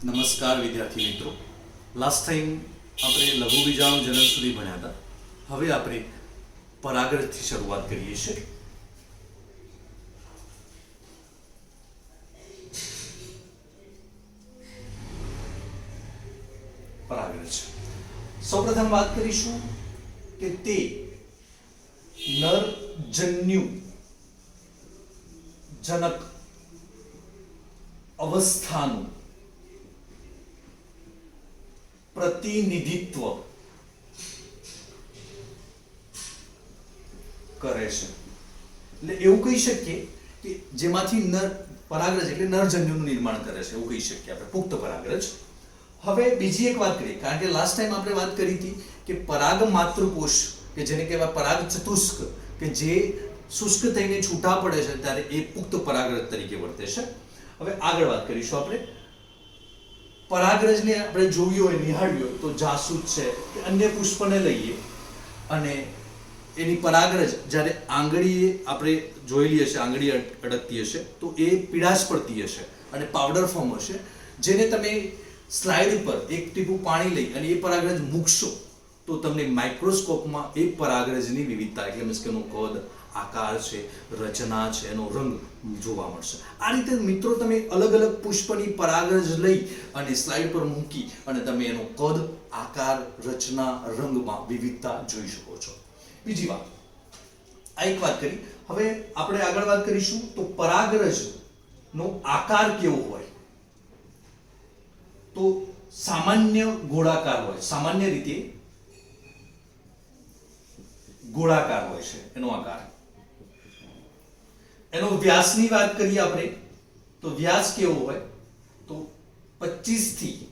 નમસ્કાર વિદ્યાર્થી મિત્રો. લાસ્ટ ટાઈમ આપણે લઘુબીજાણુ જનન સુધી ભણ્યા હતા. હવે આપણે પરાગરજથી શરૂઆત કરીએ છીએ. પરાગરજ સૌપ્રથમ વાત કરીશું કે તે નરજન્યુ જનક અવસ્થાનું પ્રતિનિધિત્વ કરે છે. એટલે એવું કહી શકીએ કે જેમાંથી પરાગરજ એટલે નરજન્યુનું નિર્માણ કરે છે, એવું કહી શકીએ આપણે, પુખ્ત પરાગરજ. હવે બીજી એક વાત કરીએ, કારણ કે લાસ્ટ ટાઈમ આપણે વાત કરી હતી કે પરાગ માતૃકોષ કે જેને કહેવાય પરાગ ચતુષ્ક, કે જે શુષ્ક થઈને છૂટા પડે છે ત્યારે એ પુખ્ત પરાગરજ તરીકે વર્તે છે. હવે આગળ વાત કરીશું આપણે. પરાગરજને આપણે જોયું હોય, નિહાળ્યું હોય તો જાસૂદ છે કે અન્ય પુષ્પને લઈએ અને એની પરાગરજ જ્યારે આંગળીએ આપણે જોયેલી હશે, આંગળી અડકતી હશે તો એ પીળાશ પડતી હશે અને પાવડર ફોર્મ હશે, જેને તમે સ્લાઇડ પર એક ટીપું પાણી લઈ અને એ પરાગરજ મૂકશો તો તમને માઇક્રોસ્કોપમાં એ પરાગરજની વિવિધતા એટલે મીન્સ કે એનું કદ, આકાર છે, રચના છે, એનો રંગ જોવા મળશે. આ રીતે મિત્રો તમે અલગ અલગ પુષ્પની પરાગરજ લઈ અને સ્લાઇડ પર મૂકી અને તમે એનો કદ, આકાર, રચના, રંગમાં વિવિધતા જોઈ શકો છો. બીજી વાત, આ એક વાત કરી. હવે આપણે આગળ વાત કરીશું તો પરાગરજનો આકાર કેવો હોય તો સામાન્ય ગોળાકાર હોય, સામાન્ય રીતે ગોળાકાર હોય છે એનો આકાર. એનો વ્યાસની વાત કરીએ આપણે તો વ્યાસ કેવો હોય તો 25 થી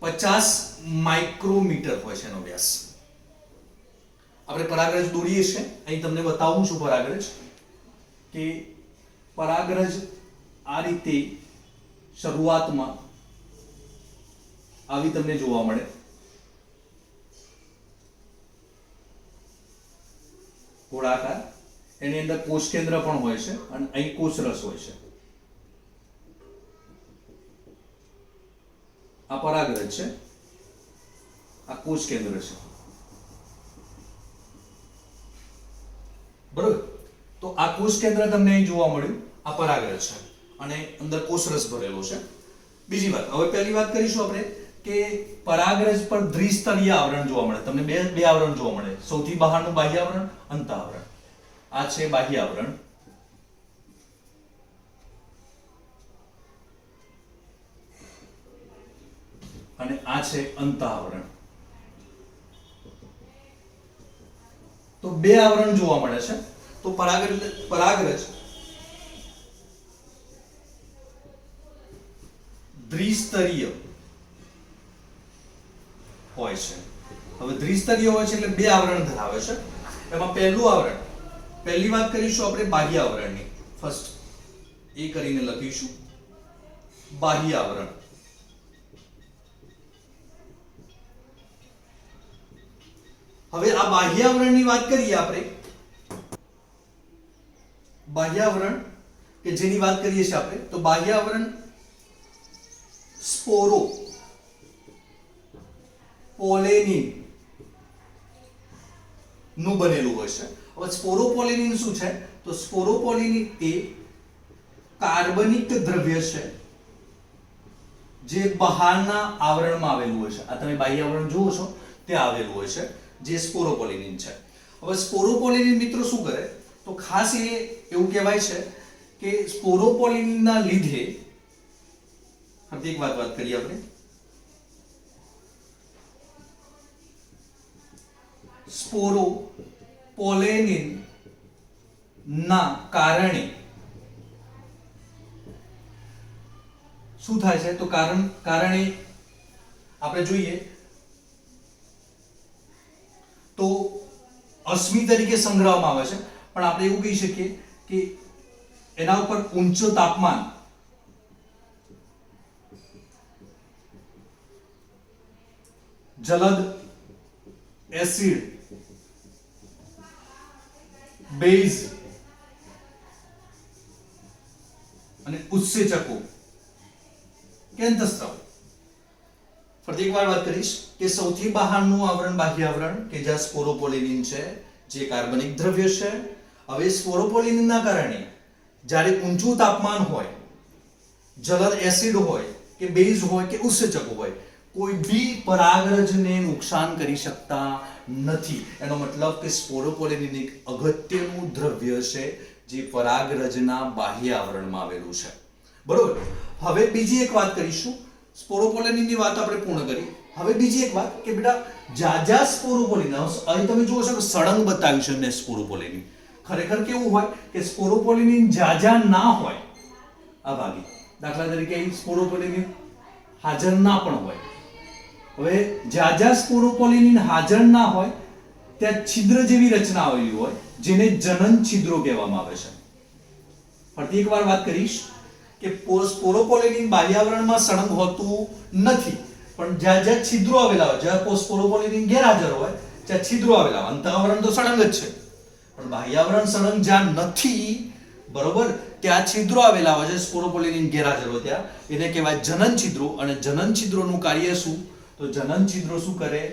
50 માઇક્રોમીટર હોય છે એનો વ્યાસ. આપણે પરાગરજ દોરીએ છીએ, અહીં તમને બતાવું છું પરાગરજ કે પરાગરજ આ રીતે શરૂઆતમાં આવી તમને જોવા મળે. ગોળાકાર, એની અંદર કોષ કેન્દ્ર પણ હોય છે અને અહીં કોષરસ હોય છે. આ પરાગરજ છે, આ કોષ કેન્દ્ર છે, બરોબર. તો આ કોષ કેન્દ્ર તમને અહીં જોવા મળ્યું, આ પરાગરજ છે અને અંદર કોષરસ ભરેલો છે. બીજી વાત, હવે પહેલી વાત કરીશું આપણે કે પરાગરજ પર દ્વિસ્તરીય આવરણ જોવા મળે. તમને બે આવરણ જોવા મળે. સૌથી બહારનું બાહ્ય આવરણ, અંત આવરણ. આ છે બાહ્ય આવરણ અને આ છે અંત આવરણ. તો બે આવરણ જોવા મળે છે. તો પરાગરજ દ્વિસ્તરીય હોય છે. હવે દ્વિસ્તરીય હોય છે એટલે બે આવરણ ધરાવે છે. એમાં પહેલું આવરણ, પહેલી વાત કરીશું આપણે બાહ્ય આવરણની. ફર્સ્ટ એ કરીને લખીશું બાહ્ય આવરણ. હવે આ બાહ્ય આવરણની વાત કરીએ આપણે, બાહ્ય આવરણ કે જેની વાત કરીએ છીએ આપણે તો બાહ્ય આવરણ સ્પોરો પોલેનિન નું બનેલું હોય છે. હવે સ્પોરોપોલેનિન શું છે તો સ્પોરોપોલેનિન એ કાર્બનિક દ્રવ્ય છે જે બહારના આવરણમાં આવેલું હોય છે. આ તમે બાહ્ય આવરણ જુઓ છો તે આવેલું હોય છે, જે સ્પોરોપોલેનિન છે. હવે સ્પોરોપોલેનિન મિત્રો શું કરે તો ખાસ એ એવું કહેવાય છે કે સ્પોરોપોલેનિનના લીધે, ફરી એક વાત કરીએ આપણે, સ્પોરોપોલેનિન ના કારણે શું થાય છે તો કારણે આપણે જોઈએ તો અશ્મિ તરીકે સંગ્રહવામાં આવે છે, પણ આપણે એવું કહી શકીએ કે એના ઉપર ઊંચું તાપમાન, જલદ, એસિડ, બેઝ અને ઉત્સેચકો કે અંતઃસ્ત્રાવ? ફરીથી એકવાર વાત કરીશ કે સૌથી બહારનું આવરણ બાહ્ય આવરણ કે જ્યાં સ્પોરોપોલિનિન છે, જે કાર્બનિક દ્રવ્ય છે. હવે સ્પોરોપોલિનિનના કારણે જ્યારે ઊંચું તાપમાન હોય, જલદ એસિડ હોય કે બેઝ હોય કે ઉત્સેચકો હોય, કોઈ બી પરાગરજને નુકસાન કરી શકતા નથી. એનો મતલબ કે સ્પોરોપોલિનિન એક અગત્યનું દ્રવ્ય છે જે પરાગરજના બાહ્ય આવરણમાં આવેલું છે. બરોબર. હવે બીજી એક વાત કરીશું. સ્પોરોપોલિનિનની વાત આપણે પૂર્ણ કરી. હવે બીજી એક વાત કે બેટા જાજા સ્પોરોપોલિન, અહીં તમે જુઓ છો કે સળંગ બતાવ્યું છે ને સ્પોરોપોલિન. ખરેખર કેવું હોય કે સ્પોરોપોલિન જાજા ના હોય આ ભાગી. દાખલા તરીકે સ્પોરોપોલિન હાજર ના પણ હોય. હવે જાજા સ્પોરોપોલિન હાજર ના હોય ત્યાં છિદ્ર જેવી રચના આવેલી હોય જેને જનન છિદ્રો કહેવામાં આવે છે. ફરીથી એકવાર વાત કરીશ કે સ્પોરોપોલિન બાહ્યાવરણમાં સળંગ હોતું નથી, પણ જ્યાં જ્યાં છિદ્રો આવેલા હોય, જ્યાં સ્પોરોપોલિન ગેરહાજર હોય ત્યાં છિદ્રો આવેલા હોય. અંતઃઆવરણ તો સળંગ જ છે, પણ બાહ્યાવરણ સળંગ જ્યાં નથી, બરોબર, ત્યાં છિદ્રો આવેલા હોય છે. સ્પોરોપોલિન ગેરહાજર હોય ત્યાં એને કહેવાય જનન છિદ્રો. અને જનન છિદ્રોનું કાર્ય શું? તો જનન છિદ્રો શું કરે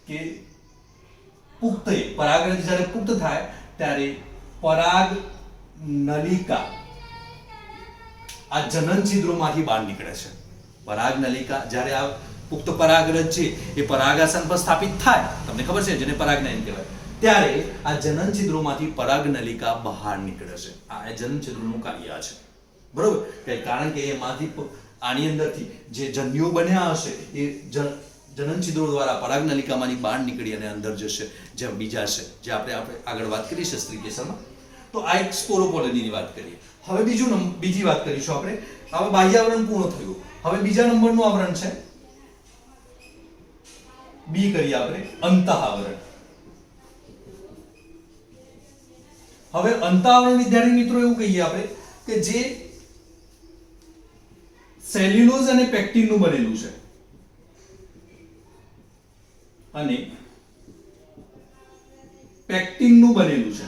કે પુખ્ત પરાગરજ જ્યારે પુખ્ત થાય ત્યારે પરાગ નલિકા આ જનન છિદ્રોમાંથી બહાર નીકળે છે. પરાગ નલિકા જ્યારે આ પુખ્ત પરાગરજ છે એ પરાગાસન પર સ્થાપિત થાય, તમને ખબર છે જેને પરાગનયન કહેવાય, ત્યારે આ જનન છિદ્રોમાંથી પરાગ નલિકા બહાર નીકળે છે. આ જનન છિદ્રોનું કાર્ય છે. બરોબર. કારણ કે એમાંથી આની અંદરથી જે જન્યુઓ બન્યા હશે એ જનન છિદ્રો દ્વારા પરાગ નલિકામાંથી બહાર નીકળી અને અંદર જશે, જે બીજા છે જે આપણે આગળ વાત કરી છે સ્ત્રીકેસરમાં. તો આ એક સ્પોરોપોલિનની વાત કરીએ. હવે બીજી વાત કરીશું આપણે. હવે બાહ્ય આવરણ પૂર્ણ થયું. હવે બીજા નંબરનું આવરણ છે બી કરીએ આપણે, અંતઃઆવરણ. હવે અંતઃઆવરણ વિદ્યાર્થી મિત્રો એવું કહીએ આપણે કે જે સેલ્યુલોઝ અને પેક્ટિન નું બનેલું છે અને પેક્ટિન નું બનેલું છે.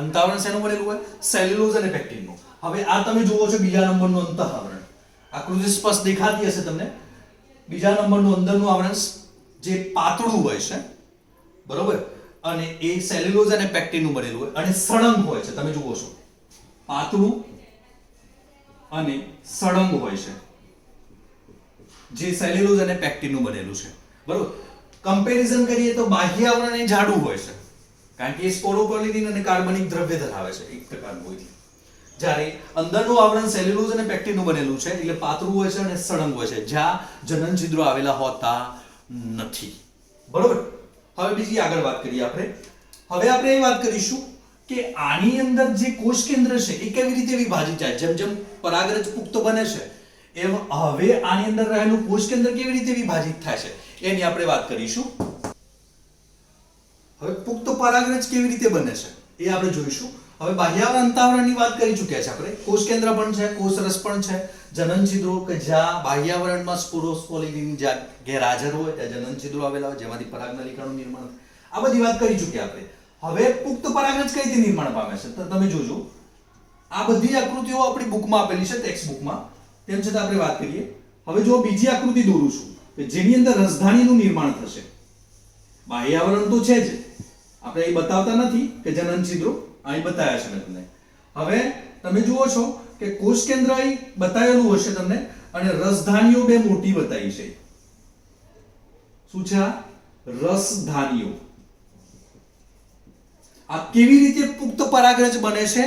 અંતઃઆવરણ શેનું બનેલું હોય? સેલ્યુલોઝ અને પેક્ટિન નું. હવે આ તમે જુઓ છો બીજા નંબરનું અંતઃઆવરણ. આકૃતિ સ્પષ્ટ દેખાતી હશે તમને. બીજા નંબરનું અંદરનું આવરણ જે પાતળું હોય છે, બરોબર, અને એ સેલ્યુલોઝ અને પેક્ટિન નું બનેલું હોય અને સળંગ હોય છે. તમે જુઓ છો પાતળું અને સળંગ હોય છે જે સેલ્યુલોઝ અને પેક્ટિન નું બનેલું છે. બરોબર. કમ્પેરિઝન કરીએ તો બાહ્ય આવરણ એ જાડું હોય છે કારણ કે એ સ્પોરોપોલિન અને કાર્બનિક દ્રવ્ય ધરાવે છે એક પ્રકારનું હોય. જ્યારે અંદરનું આવરણ સેલ્યુલોઝ અને પેક્ટિન નું બનેલું છે એટલે પાતળું હોય છે અને સળંગ હોય છે, જ્યાં જનન છિદ્રો આવેલા હોતા નથી. બરોબર. હવે બીજી આગળ વાત કરીએ આપણે. હવે આપણે એ વાત કરીશું કે આની અંદર જે કોષ કેન્દ્ર છે એ કેવી રીતે વિભાજિત થાય. જેમ જેમ પરાગરજ પુખ્ત બને છે એમ હવે આની અંદર રહેલું કોષ કેન્દ્ર કેવી રીતે વિભાજિત થાય છે એની આપણે વાત કરીશું. હવે પુખ્ત પરાગરજ કેવી રીતે બને છે એ આપણે જોઈશું. હવે બાહ્યાવરણ અંતઃઆવરણની વાત કરી ચૂક્યા છે આપણે. કોષ કેન્દ્ર પણ છે, કોષ રસ પણ છે, જનન છિદ્રો કે જ્યાં બાહ્યાવરણમાં સ્પોરોપોલિન જ્યાં ગેરહાજર હોય ત્યાં જનન છિદ્રો આવેલા હોય જેમાંથી પરાગનલિકાનું નિર્માણ થાય. આ બધી વાત કરી ચૂક્યા આપણે. હવે પુખ્ત પરાગરજ કઈ રીતે નિર્માણ પામે છે તો તમે જોજો. આ બધી આકૃતિઓ આપણી બુકમાં આપેલી છે, ટેક્સ્ટ બુકમાં. તેમ છતાં આપણે વાત કરીએ. હવે જો બીજી આકૃતિ દોરું છું કે જેની અંદર રસધાનીનું નિર્માણ થશે. બાહ્યાવરણ તો છે જ, આપણે એ બતાવતા નથી કે જનન છિદ્રો અહીં બતાવ્યા છે મેં તમને. હવે તમે જુઓ છો કે કોષ કેન્દ્ર અહીં બતાવેલું હશે તમને અને રસધાનીઓ બે મોટી બતાવી છે. શું છે આ? રસધાનીઓ. આ કેવી રીતે પુખ્ત પરાગરજ બને છે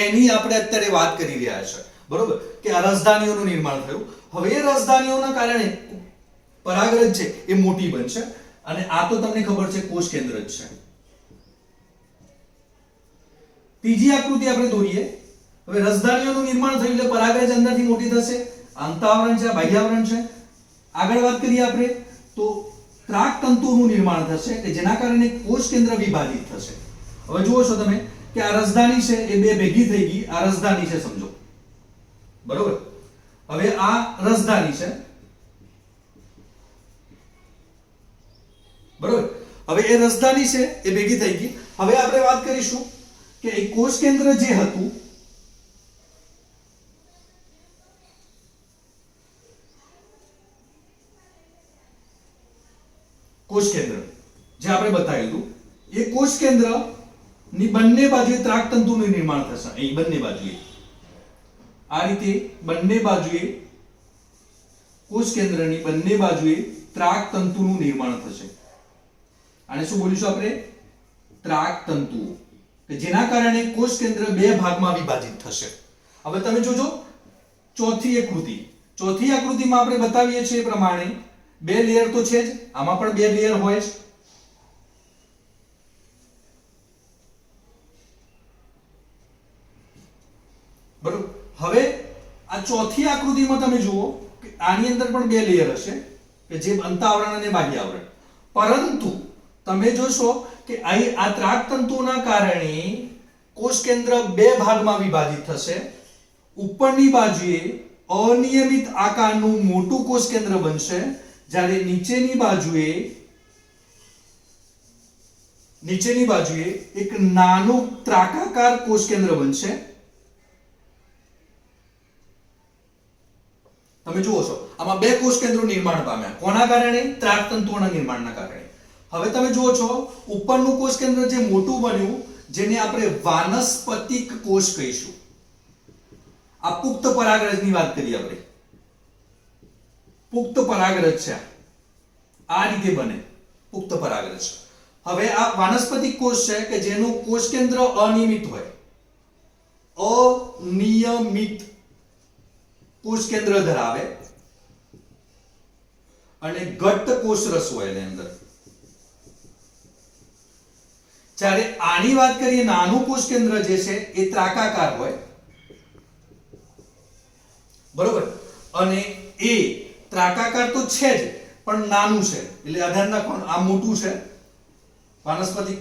એની આપણે અત્યારે વાત કરી રહ્યા છે. બરોબર. કે આ રસધાનીઓનું નિર્માણ થયું. હવે એ રસધાનીઓના કારણે પરાગરજ છે એ મોટી બનશે અને આ તો તમને ખબર છે કોષ કેન્દ્ર જ છે. ત્રીજી આકૃતિ આપણે દોરીએ. હવે રસધાનીઓનું નિર્માણ થયું એટલે પરાગરજ અંદરથી મોટી થશે. અંતઃઆવરણ છે, બાહ્યાવરણ છે. આગળ વાત કરીએ આપણે તો ત્રાક તંતુઓનું નિર્માણ થશે કે જેના કારણે કોષ કેન્દ્ર વિભાજિત થશે. હવે જુઓ છો તમે કે આ રસધાની છે એ બે ભેગી થઈ ગઈ. આ રસધાની છે સમજો, બરોબર. હવે આ રસધાની છે, બરોબર. હવે એ રસધાની છે એ ભેગી થઈ ગઈ. હવે આપણે વાત કરીશું કે એ કોષ કેન્દ્ર જે હતું કોષ કેન્દ્ર જે આપણે બતાવ્યું હતું એ કોષ કેન્દ્ર ની બંને બાજુએ ત્રાકતંતુનું નિર્માણ થશે. અહીં બંને બાજુએ આ રીતે બંને બાજુએ કોષ કેન્દ્રની બંને બાજુએ ત્રાકતંતુનું નિર્માણ થશે. આને શું બોલીશું આપણે? ત્રાકતંતુઓ, કે જેના કારણે કોષ કેન્દ્ર બે ભાગમાં વિભાજિત થશે. હવે તમે જોજો ચોથી આકૃતિમાં આપણે બતાવીએ છીએ એ પ્રમાણે બે લેયર તો છે જ, આમાં પણ બે લેયર હોય છે. બરોબર. હવે આ ચોથી આકૃતિમાં તમે જુઓ કે આની અંદર પણ બે લેયર હશે કે જે અંતઃઆવરણ અને બાહ્ય આવરણ. પરંતુ તમે જોશો કે અહીં આ ત્રાકતંતુના કારણે કોષ કેન્દ્ર બે ભાગમાં વિભાજિત થશે. ઉપરની બાજુએ અનિયમિત આકારનું મોટું કોષ કેન્દ્ર બનશે, જ્યારે નીચેની બાજુએ એક નાનું ત્રાકાકાર કોષ કેન્દ્ર બનશે. તમે જુઓ છો આમાં બે કોષ કેન્દ્રો નિર્માણ પામ્યા. કોના કારણે? ત્રાકતંતુઓના નિર્માણના કારણે. હવે તમે જુઓ છો ઉપરનું કોષ કેન્દ્ર જે મોટું બન્યું, જેને આપણે વાનસ્પતિક કોષ કહીશું. આ પુખ્ત પરાગરજની વાત કરીએ આપણે. પુખ્ત પરાગરજ છે, આ રીતે બને પુખ્ત પરાગરજ. હવે આ વાનસ્પતિક કોષ છે કે જેનું કોષ કેન્દ્ર અનિયમિત હોય. અનિયમિત કોષ કેન્દ્ર ધરાવે અને ઘટ્ટ કોષરસ હોય એની અંદર. જ્યારે આની વાત કરીએ નાનું કોષ કેન્દ્ર જે છે એ ત્રાકાકાર હોય. બરોબર. અને એ ત્રાકાકાર તો છે જ પણ નાનું છે, એટલે આધાર રાખવાનું આ મોટું છે. વાનસ્પતિક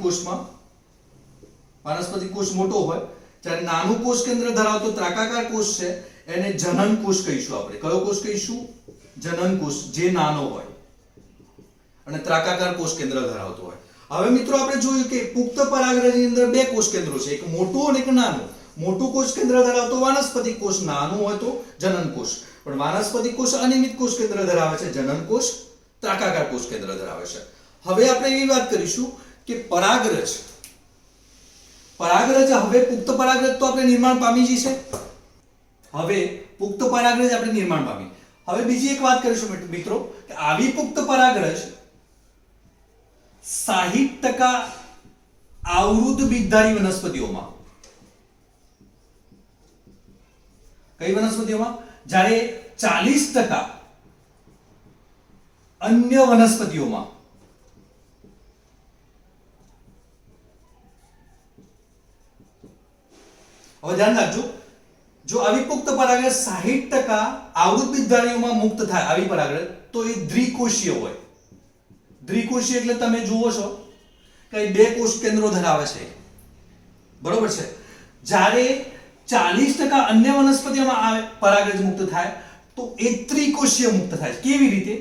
કોષ મોટો હોય, જ્યારે નાનું કોષ કેન્દ્ર ધરાવતો ત્રાકાકાર કોષ છે એને જનન કોષ કહીશું આપણે. કયો કોષ કહીશું? જનન કોષ, જે નાનો હોય અને ત્રાકાકાર કોષ કેન્દ્ર ધરાવતો હોય. હવે મિત્રો આપણે જોયું કે પુખ્ત પરાગરજની અંદર બે કોષ કેન્દ્રો છે, એક મોટું અને એક નાનું. મોટું કોષ કેન્દ્ર ધરાવતો વાનસ્પતિક કોષ, નાનું હોય તો જનન કોષ. પણ વાનસ્પતિક કોષ અનિયમિત કોષ કેન્દ્ર ધરાવે છે, જનન કોષ ત્રાકાકાર કોષ કેન્દ્ર ધરાવે છે. હવે આપણે એવી વાત કરીશું કે પરાગરજ હવે પુખ્ત પરાગરજ તો આપણે નિર્માણ પામી જ છે. હવે પુખ્ત પરાગરજ આપણે નિર્માણ પામી. હવે બીજી એક વાત કરીશું મિત્રો કે આવી પુખ્ત પરાગરજ 60% આવૃત બીજધારી વનસ્પતિઓમાં. કઈ વનસ્પતિઓમાં? જ્યારે 40% અન્ય વનસ્પતિઓમાં. હવે ધ્યાન રાખજો, જો આવી પુખ્ત પરાગરજ 60% આવૃત બીજધારીઓમાં મુક્ત થાય આવી પરાગરજ, તો એ દ્વિકોષીય હોય. દ્વિકોષીય એટલે તમે જુઓ છો કે બે કોષ કેન્દ્રો ધરાવે છે. બરોબર છે. જ્યારે 40% અન્ય વનસ્પતિઓમાં આ પરાગરજ મુક્ત થાય તો એ ત્રિકોષીય મુક્ત થાય. કેવી રીતે?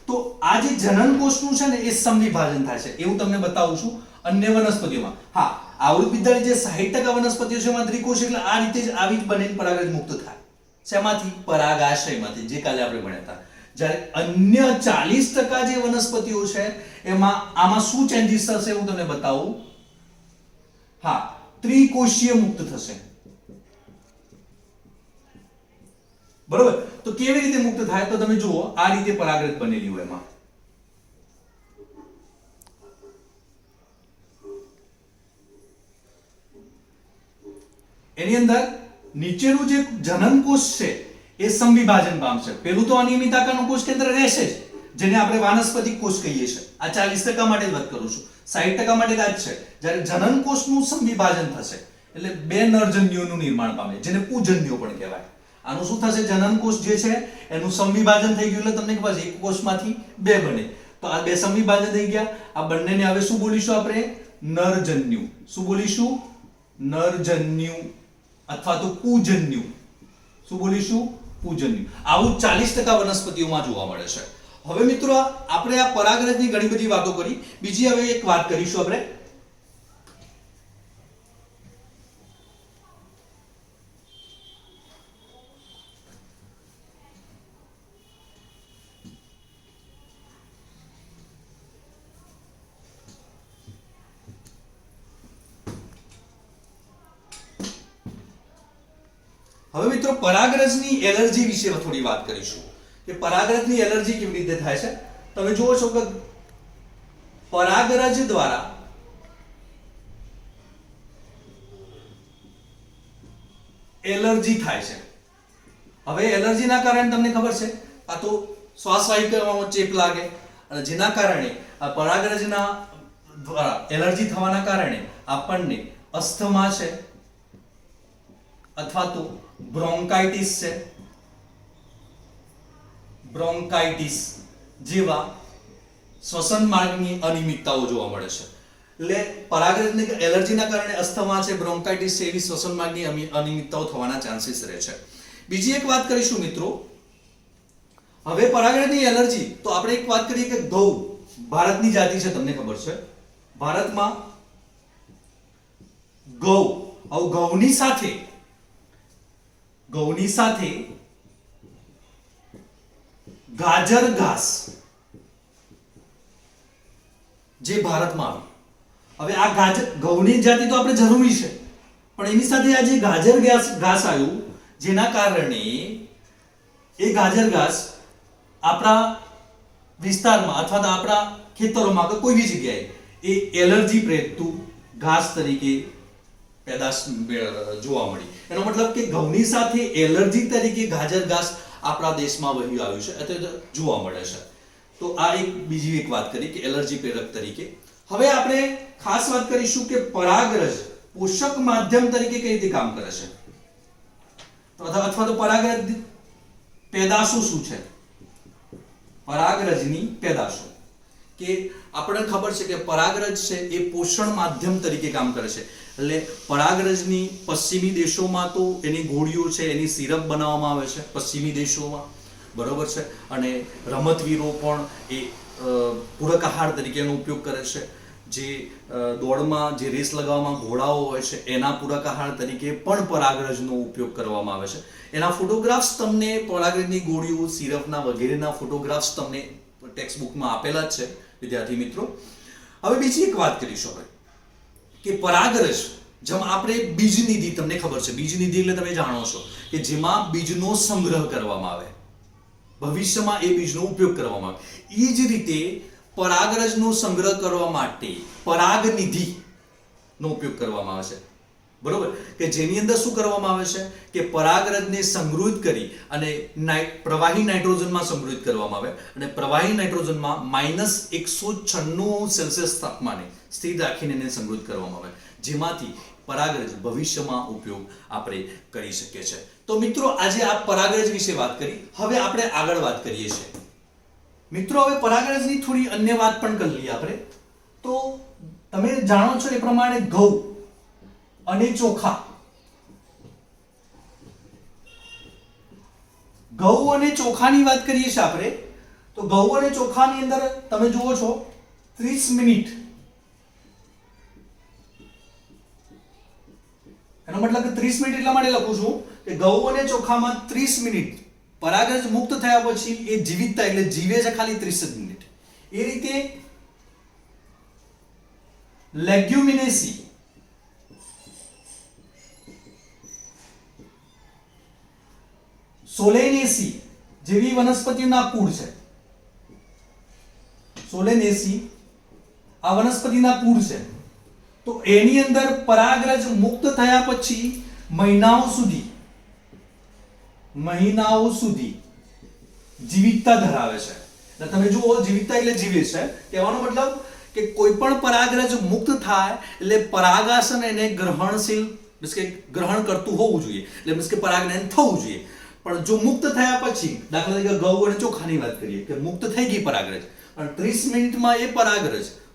તો આ જે જનન કોષનું છે ને એ સમવિભાજન થાય છે, એવું તમને બતાવું છું. અન્ય વનસ્પતિઓમાં હા આવૃત બીજધારી જે 60% વનસ્પતિઓ છે એમાં ત્રિકોષીય, એટલે આ રીતે જ આવી જ બનેલી પરાગરજ મુક્ત થાય. શેમાંથી? પરાગાશયમાંથી, જે કાલે આપણે ભણ્યા હતા. જ્યારે અન્ય 40% જે વનસ્પતિઓ છે એમાં આમાં શું ચેન્જીસ થશે હું તમને બતાવું. હા, ત્રિકોષીય મુક્ત થશે. બરોબર. તો કેવી રીતે મુક્ત થાય? તો તમે જુઓ આ રીતે પરાગરજ બનેલી હોય એમાં. એની અંદર નીચેનું જે જનન કોષ છે એ સમવિભાજન પામશે. પેલું તો અનિયમિત આકારનું કોષ કેન્દ્ર રહેશે જ, જેને આપણે વાનસ્પતિક કોષ કહીએ છીએ. આ 40% માટે જ વાત કરું છું, 60% માટે આ જ છે. જ્યારે જનન કોષનું સમવિભાજન થશે એટલે બે નરજન્યુઓનું નિર્માણ પામે, જેને પૂજન્યો પણ કહેવાય. આનું શું થશે? જનન કોષ જે છે એનું સમવિભાજન થઈ ગયું એટલે તમને ખબર છે એક કોષમાંથી બે બને. તો આ બે સમવિભાજન થઈ ગયા. આ બંનેને હવે શું બોલીશું આપણે? નરજન્યુ. શું બોલીશું? નરજન્યુ અથવા તો પૂજન્યુ. શું બોલીશું? પૂજન્યુ. આવું 40% વનસ્પતિઓમાં જોવા મળે છે. હવે મિત્રો આપણે આ પરાગરજની ઘણી બધી વાતો કરી. બીજી હવે એક વાત કરીશું આપણે. હવે મિત્રો પરાગરજની એલર્જી વિશે થોડી વાત કરીશું કે પરાગરજની એલર્જી કેવી રીતે થાય છે. તમે જુઓ છો કે પરાગરજ દ્વારા એલર્જી થાય છે. હવે એલર્જીના કારણે તમને ખબર છે આ તો શ્વાસ વાહિકામાં ચેપ લાગે અને જેના કારણે આ પરાગરજના દ્વારા એલર્જી થવાના કારણે આપણને અસ્થમા છે અથવા તો બ્રોન્કાઇટિસ છે, બ્રોન્કાઇટિસ જેવા શ્વસન માર્ગની અનિયમિતતાઓ જોવા મળે છે. એટલે પરાગરજની એલર્જીના કારણે અસ્થમા છે, બ્રોન્કાઇટિસ છે એવી શ્વસન માર્ગની અનિયમિતતાઓ થવાના ચાન્સીસ રહે છે. બીજી એક વાત કરીશું મિત્રો. હવે પરાગરજની એલર્જી તો આપણે એક વાત કરીએ કે ઘઉં ભારતની જાતિ છે, તમને ખબર છે ભારતમાં ઘઉં ઘઉંની સાથે ગાજર ઘાસ જે ભારતમાં આવ્યું. હવે આ ઘઉંની જાતિ તો આપણે જરૂરી છે, પણ એની સાથે આ જે ગાજર ઘાસ આવ્યું જેના કારણે એ ગાજર ઘાસ આપણા વિસ્તારમાં અથવા તો આપણા ખેતરોમાં કે કોઈ બી જગ્યાએ એ એલર્જી પ્રેરતું ઘાસ તરીકે પેદાશ જોવા મળી. એનો મતલબ કે ઘઉંની સાથે એલર્જી તરીકે ગાજર ઘાસ આપણા દેશમાં વહી આવ્યું છે અથવા જોવા મળે છે. તો આ બીજી એક વાત કરી કે એલર્જી પ્રેરક તરીકે. હવે આપણે ખાસ વાત કરીશું કે પરાગરજ પોષક માધ્યમ તરીકે કઈ રીતે કામ કરે છે અથવા તો પરાગરજ પેદાશો શું છે. પરાગરજની પેદાશો કે આપણને ખબર છે કે પરાગરજ છે એ પોષણ માધ્યમ તરીકે કામ કરે છે. એટલે પરાગરજની પશ્ચિમી દેશોમાં તો એની ગોળીઓ છે એની સિરપ બનાવવામાં આવે છે પશ્ચિમી દેશોમાં, બરોબર છે. અને રમતવીરો પણ એ પૂરક આહાર તરીકે એનો ઉપયોગ કરે છે. જે દોડમાં જે રેસ લગાવવામાં ઘોડાઓ હોય છે એના પૂરક આહાર તરીકે પણ પરાગરજનો ઉપયોગ કરવામાં આવે છે. એના ફોટોગ્રાફ્સ તમને પરાગરજની ગોળીઓ સિરપના વગેરેના ફોટોગ્રાફ્સ તમને ટેક્સ્ટ બુકમાં આપેલા જ છે વિદ્યાર્થી મિત્રો. હવે બીજી એક વાત કરીશું આપણે કે પરાગરજ જેમ આપણે બીજનિધિ, તમને ખબર છે બીજનિધિ એટલે તમે જાણો છો કે જેમાં બીજનો સંગ્રહ કરવામાં આવે, ભવિષ્યમાં એ બીજનો ઉપયોગ કરવામાં આવે. એ જ રીતે પરાગરજનો સંગ્રહ કરવા માટે પરાગનિધિ નો ઉપયોગ કરવામાં આવે છે, બરોબર. કે જેની અંદર શું કરવામાં આવે છે કે પરાગરજને સંગ્રહિત કરી અને પ્રવાહી નાઇટ્રોજનમાં સંગ્રહિત કરવામાં આવે અને પ્રવાહી નાઇટ્રોજનમાં -196°C તાપમાને સ્થિર રાખીને એને સંગ્રહિત કરવામાં આવે, જેમાંથી પરાગરજ ભવિષ્યમાં ઉપયોગ આપણે કરી શકીએ છીએ. તો મિત્રો આજે આ પરાગરજ વિશે વાત કરી. હવે આપણે આગળ વાત કરીએ છીએ મિત્રો. હવે પરાગરજની થોડી અન્ય વાત પણ કરી લઈએ આપણે. તો તમે જાણો છો એ પ્રમાણે ઘઉં અને ચોખા, ઘઉં અને ચોખાની વાત કરીએ છીએ આપણે. તો ઘઉં અને ચોખાની અંદર તમે જુઓ છો 30 મિનિટ, એનો મતલબ કે 30 મિનિટ એટલા માટે લખું છું કે ઘઉં અને ચોખામાં 30 મિનિટ પરાગરજ મુક્ત થયા પછી એ જીવિતતા એટલે જીવે છે ખાલી 30 મિનિટ. એ રીતે લેગ્યુમિનેસી, સોલેનેસી જેવી વનસ્પતિના કુળ છે. સોલેનેસી આ વનસ્પતિના કુળ છે. તો એની અંદર પરાગરજ મુક્ત થયા પછી મહિનાઓ સુધી જીવિતતા ધરાવે છે. તમે જુઓ જીવિતતા એટલે જીવે છે, કહેવાનો મતલબ કે કોઈ પણ પરાગરજ મુક્ત થાય એટલે પરાગાસન એને ગ્રહણશીલ મીન્સ કે ગ્રહણ કરતું હોવું જોઈએ, એટલે મીન્સ કે પરાગનયન થવું જોઈએ. પણ જો મુક્ત થયા પછી દાખલા તરીકે ઘઉં અને ચોખાની વાત કરીએ કે મુક્ત થઈ ગઈ પરાગરજ અને 30 મિનિટમાં એ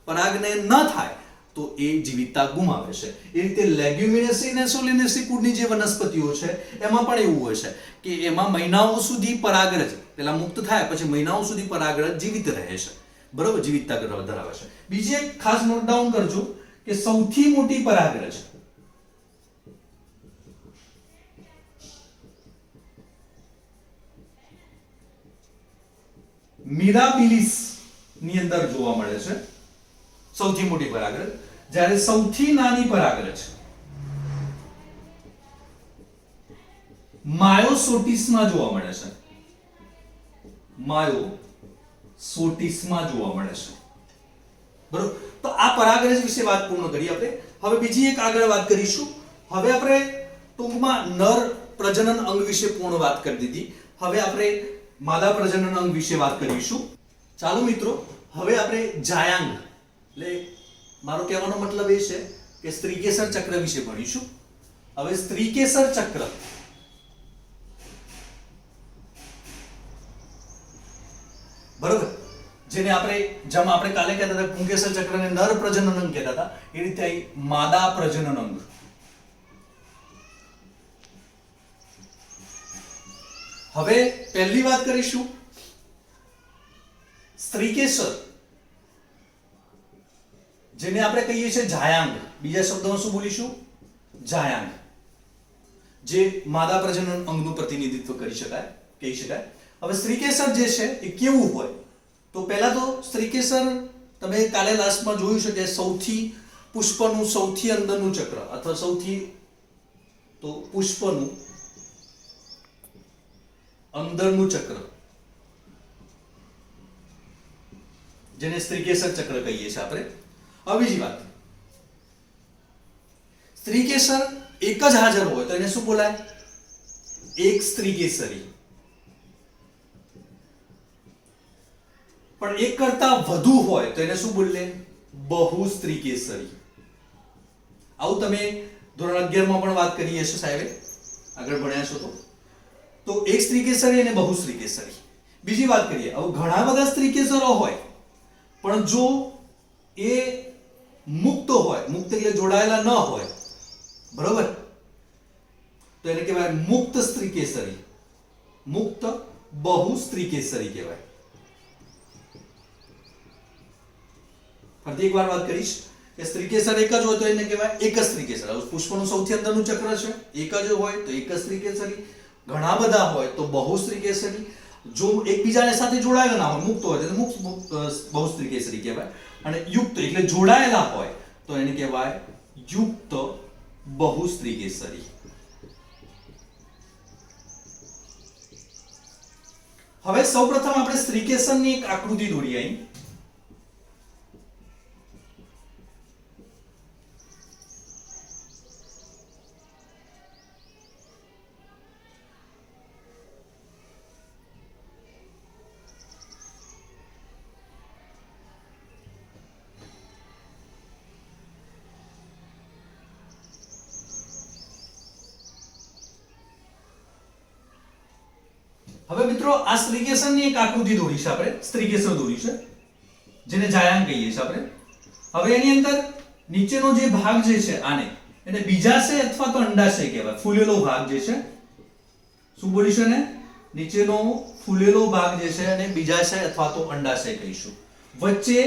પરાગનયન ન થાય તો એ જીવિતતા ગુમાવે છે. એ રીતે લેગ્યુમિનેસી અને સોલેનેસી કુળની જે વનસ્પતિઓ છે એમાં પણ એવું હોય છે કે એમાં મહિનાઓ સુધી પરાગરજ પેલા મુક્ત થાય પછી મહિનાઓ સુધી પરાગરજ જીવિત રહે છે, બરોબર, જીવિતતા ધરાવે છે. બીજી એક ખાસ નોટ ડાઉન કરજો કે સૌથી મોટી પરાગરજ મિરાબિલિસ ની અંદર જોવા મળે છે, સૌથી મોટી પરાગરજ. જ્યારે સૌથી નાની પરાગરજ માયોસોટિસમાં જોવા મળે છે. માયોસોટિસમાં જોવા મળે છે. બરોબર. તો આ પરાગરજ વિશે વાત પૂર્ણ કરી આપણે. હવે બીજી એક આગળ વાત કરીશું. હવે આપણે ટૂંકમાં નર પ્રજનન અંગ વિશે પૂર્ણ વાત કરી દીધી. હવે આપણે માદા પ્રજનન અંગ વિશે વાત કરીશું. ચાલો મિત્રો, હવે આપણે જાયાંગ એટલે મારો કહેવાનો મતલબ એ છે કે સ્ત્રીકેસર ચક્ર વિશે ભણીશું. હવે સ્ત્રીકેસર ચક્ર બરોબર, જેને જેમ આપણે કાલે કહેતા હતા પુંકેસર ચક્રને નર પ્રજનન અંગ કહેતા હતા, એ રીતે અહીં માદા પ્રજનન અંગ. હવે પહેલી વાત કરીશું સ્ત્રીકેસર, જેને આપણે કહીએ છીએ જાયાંગ. બીજા શબ્દોમાં શું બોલીશું? જાયાંગ, જે માદા પ્રજનન અંગનું પ્રતિનિધિત્વ કહી શકાય. હવે સ્ત્રીકેસર જે છે એ કેવું હોય? તો પહેલા તો સ્ત્રીકેસર તમે કાલે લાસ્ટમાં જોયું છે કે સૌથી પુષ્પનું સૌથી અંદરનું ચક્ર અથવા પુષ્પનું અંદરનું ચક્ર, જેને સ્ત્રીકેસર ચક્ર કહીએ છીએ આપણે. હવે બીજી વાત, સ્ત્રીકેસર એક જ હાજર હોય તો એને શું બોલાય? એક સ્ત્રીકેસરી. પણ એક કરતા વધુ હોય તો એને શું બોલે? બહુ સ્ત્રીકેસરી. આવું તમે ધોરણ 11 માં પણ વાત કરી હશે સાહેબે, આગળ ભણ્યા છો તો એક સ્ત્રીકેસરી અને બહુ સ્ત્રીકેસરી. બીજી વાત કરીએ, હવે ઘણા બધા સ્ત્રીકેસરો હોય પણ જો એ મુક્ત હોય, મુક્ત એટલે જોડાયેલા ન હોય, બરોબર, તો એને કહેવાય મુક્ત સ્ત્રીકેસરી. મુક્ત બહુ સ્ત્રીકેસરી કહેવાય. ફરી એક વાર વાત કરીશ કે સ્ત્રીકેસર એક જ હોય તો એને કહેવાય એક જ સ્ત્રીકેસર. પુષ્પનું સૌથી અંદરનું ચક્ર છે, એક જ હોય તો એક જ સ્ત્રીકેસરી. ઘણા બધા હોય તો બહુ સ્ત્રીકેસરી. જો એકબીજાને સાથે જોડાયેલા ના હોય, મુક્ત હોય તો મુક્ત બહુ સ્ત્રીકેસરી કહેવાય. અને યુક્ત એટલે જોડાયેલા હોય તો એને કહેવાય યુક્ત બહુ સ્ત્રીકેસરી. હવે સૌપ્રથમ આપણે સ્ત્રીકેસરની એક આકૃતિ દોરીએ અહીં. હવે મિત્રો આ સ્ત્રીકેસરની એક આકૃતિ દોરી છે આપણે, સ્ત્રીકેસર દોરી છે, જેને જાયાંગ કહીએ છીએ આપણે. હવે એની અંદર નીચેનો જે ભાગ જે છે આને એને બીજાશય અથવા તો અંડાશય કહેવાય. ફૂલેલો ભાગ જે છે, શું બોલીશું એને? નીચેનો ફૂલેલો ભાગ જે છે એને બીજાશય અથવા તો અંડાશય કહીશું. વચ્ચે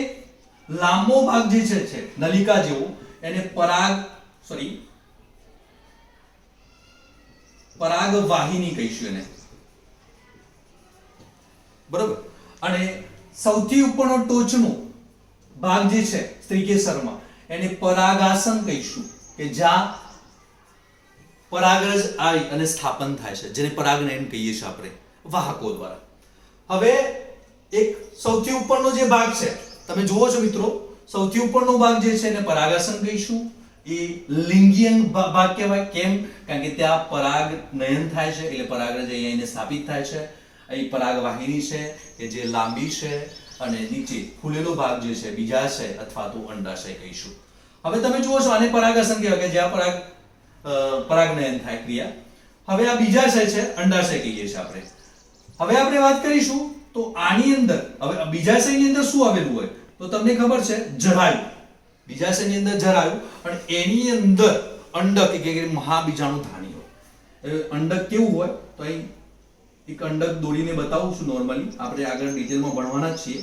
લાંબો ભાગ જે છે નલિકા જેવો, એને પરાગવાહિની કહીશું એને, બરોબર. અને સૌથી ઉપરનો ટોચનો ભાગ જે છે સ્ત્રીકેસરમાં એને પરાગાસન કહીશું, કે જ્યાં પરાગરજ આવી અને સ્થાપન થાય છે, જેને પરાગનયન કહીએ છીએ આપણે વાહકો દ્વારા. હવે એક સૌથી ઉપરનો જે ભાગ છે તમે જુઓ છો મિત્રો, સૌથી ઉપરનો ભાગ જે છે એને પરાગાસન કહીશું. એ લિંગીય ભાગ કહેવાય. કેમ? કારણ કે ત્યાં પરાગનયન થાય છે એટલે પરાગરજ અહીંયા સ્થાપિત થાય છે. અહીં પરાગવાહિની છે કે જે લાંબી છે, અને નીચે ફૂલેલો ભાગ જે છે બીજાશય અથવા તો અંડાશય કહીશું. હવે તમે જુઓ છો આને પરાગાસન કહેવાય કે જ્યાં પરાગનયન થાય ક્રિયા. હવે આ બીજાશય છે, અંડાશય કહીએ છીએ આપણે. હવે આપણે વાત કરીશું તો આની અંદર, હવે બીજાશયની અંદર શું આવેલું હોય તો તમને ખબર છે જરાયુ. બીજાશયની અંદર જરાયુ અને એની અંદર અંડક કે મહાબીજાણુ ધાની હોય. અંડક કેવું હોય તો અહીં એક અંડક દોરીને બતાવું છું. નોર્મલી આપણે આગળ ડિટેલમાં ભણવાના જ છીએ.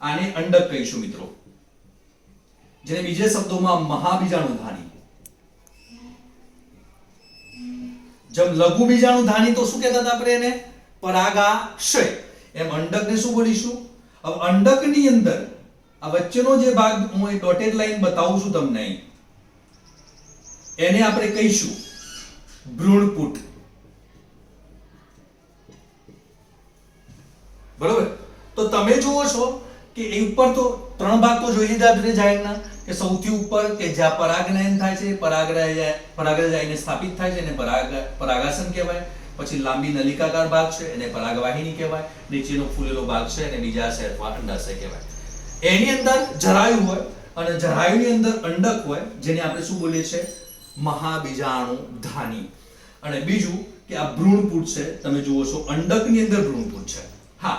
આને અંડક કહીશું મિત્રો, જેને બીજા શબ્દોમાં મહાબીજાણુધાની. જેમ લઘુ બીજાણુધાની તો શું કહેતા હતા આપણે એને? પરાગાશય. એમ અંડકને શું બોલીશું? હવે અંડકની અંદર આ વચ્ચેનો જે ભાગ હું અહીં ડોટેડ લાઈન બતાવું છું તમને અહીં, એને આપણે કહીશું ભ્રૂણપુટ. બરોબર. તો તમે જુઓ છો કે એ ઉપર તો 3 ભાગ તો જોઈ લીધા આપણે જાહેરના, કે સૌથી ઉપર કે જ્યાં પરાગનયન થાય છે, પરાગરજ આવીને સ્થાપિત થાય છે, એને પરાગાસન કહેવાય. પછી લાંબી નલિકાકાર ભાગ છે એને પરાગવાહિની કહેવાય. નીચેનો ફૂલેલો ભાગ છે એને બીજાશય અથવા અંડાશય કહેવાય. એની અંદર જરાયુ હોય અને જરાયુની અંદર અંડક હોય, જેને આપણે શું બોલીએ છીએ? મહાબીજાણુ ધાની. અને બીજું કે આ ભ્રૂણપૂટ છે, તમે જુઓ છો અંડકની અંદર ભ્રૂણપૂટ છે. હા,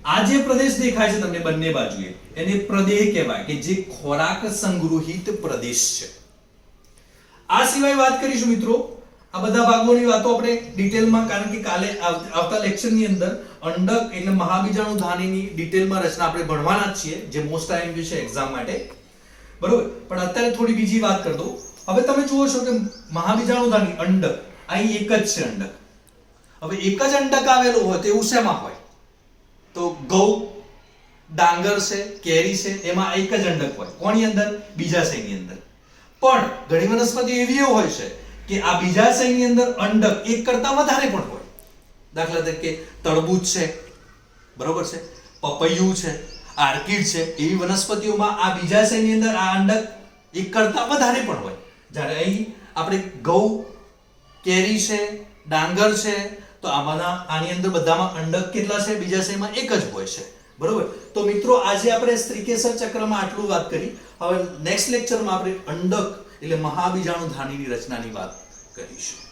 આ જે પ્રદેશ દેખાય છે તમને બંને બાજુએ, એને પ્રદેહ કહેવાય, કે જે ખોરાક સંગૃહિત પ્રદેશ છે. આ સિવાય વાત કરીશું મિત્રો, આ બધા ભાગોની વાતો આપણે ડિટેલમાં, કારણ કે કાલે આવતા લેક્ચરની અંદર અંડક એટલે મહાબીજાણુ ધાનીની ડિટેલમાં રચના આપણે ભણવાના જ છીએ, જે મોસ્ટ આઈએમપી છે એક્ઝામ માટે, બરોબર. પણ અત્યારે થોડી બીજી વાત કરી દઉં. હવે તમે જુઓ છો કે મહાબીજાણુ ધાની અંડક, અહીં એક જ છે અંડક. હવે એક જ અંડક આવેલું હોય તો એવું શેમાં હોય? તો ઘઉં, ડાંગર છે, કેરી છે, એમાં એક જ અંડક હોય. કોની અંદર? બીજાશયની અંદર. પણ ઘણી વનસ્પતિ એવી હોય છે કે આ બીજાશયની અંદર અંડક એક કરતા વધારે પણ હોય. દાખલા તરીકે તરબૂચ છે, બરોબર છે, પપૈયું છે, આર્કિડ છે, એવી વનસ્પતિઓમાં આ બીજાશયની અંદર આ અંડક એક કરતા વધારે પણ હોય. જ્યારે અહીં આપણે ઘઉં, કેરી છે, ડાંગર છે, તો આની અંદર બધામાં અંડક કેટલા છે? બીજાશયમાં એક જ હોય છે, બરોબર. તો મિત્રો આજે આપણે સ્ત્રીકેસર ચક્રમાં આટલું વાત કરી. હવે નેક્સ્ટ લેક્ચરમાં આપણે અંડક એટલે મહાબીજાણુ ધાનીની રચનાની વાત કરીશું.